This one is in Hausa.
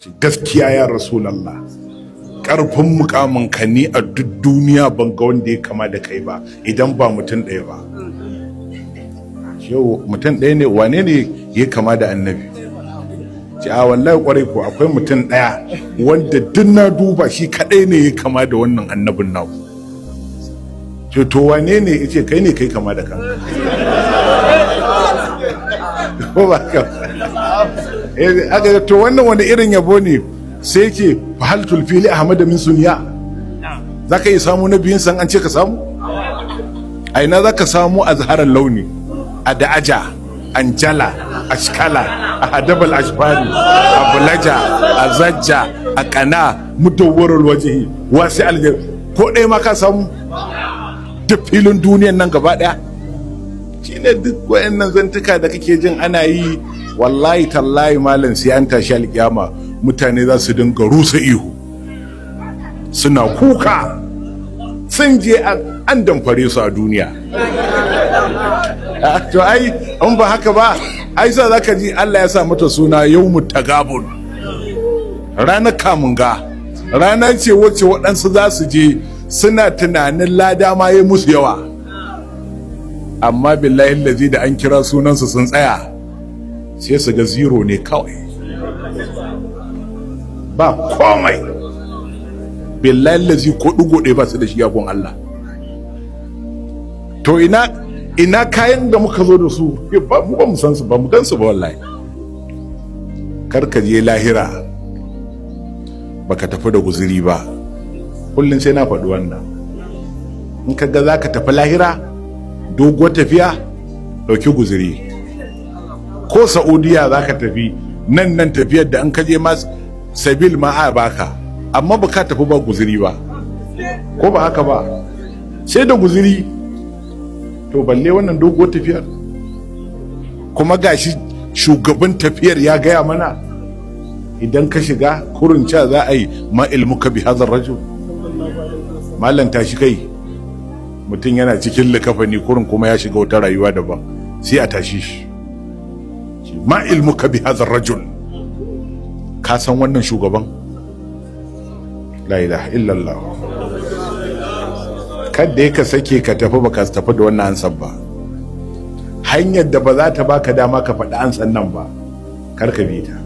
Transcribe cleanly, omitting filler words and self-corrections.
gaskiya ya Rasulallah, ƙarfin mukamin ka ni a duk duniya ban ga wanda ya kama da kai ba idan ba mutum ɗaya ba. Yau mutum ɗaya ne, wane ne ya kama da annabi? Ce a wallahi kwarai ko akwai mutum ɗaya wanda duk na duba shi kaɗai ne ya kama da wannan annabin naku. Ce to wane ne? Ya ce kai ne kai kama da kanka. Ko ba ka? Aka to wannan wani irin yabo ne, sai ce fa hal tulfili ahmad min sunya, zaka yi samu na biyun san an ce ka samu? A ina zaka samu azharar launi, a da'aja, anjala, ashkala, a hadabal ashfari, a bulaja, a zajja, a kana, mutawwarar wajihi, wasi aljar, ko ɗaya ma ka samu duk filin duniyan nan gaba ɗaya? Shine duk wayannan zantuka da kake jin ana yi, wallahi tallahi malam sai an tashi alƙiyama mutane za su dinga rusa ihu suna kuka sun je an damfare su a duniya. To ai in ba haka ba, ai sa zaka ji Allah ya sa mata suna yawmut tagabun, ranar kamunga. Rana ce wacce waɗansu za su je suna tunanin lada ma ya musu yawa, amma billahi lazi da an kira sunansu sun tsaya sai su ga zero ne kawai, ba komai. Billahi lazi ko ɗigo ɗaya ba su da shi yagon Allah. To ina kayan da muka zo da su ba mu san su ba, mu gan su ba wallahi. Kar ka je lahira baka tafi da guzuri ba, kullum sai na faɗi wannan. In ka ga za ka tafi lahira doguwar tafiya, ɗauki guzuri. Ko Saudiya za ka tafi, nan tafiyar da an kaje ma sabil ma a baka, amma ba ka tafi ba guzuri ba, ko ba haka ba? Sai da guzuri. To balle wannan doguwar tafiyar, kuma gashi shugaban tafiyar ya gaya mana idan ka shiga kurunca za a yi ma ilmuka bi hadar rajul. Malam tashi kai, mutum yana cikin likafani kurin kuma ya shiga wata rayuwa daban, sai a tashi shi. Ma ilmuka bi hadha rajul, ka san wannan shugaban? La ilaha illallah. Kada ka sake ka tafi baka tafi da wannan ansan ba. Hanyar da ba za ta baka dama ka faɗi ansan nan ba, kar ka bi ta.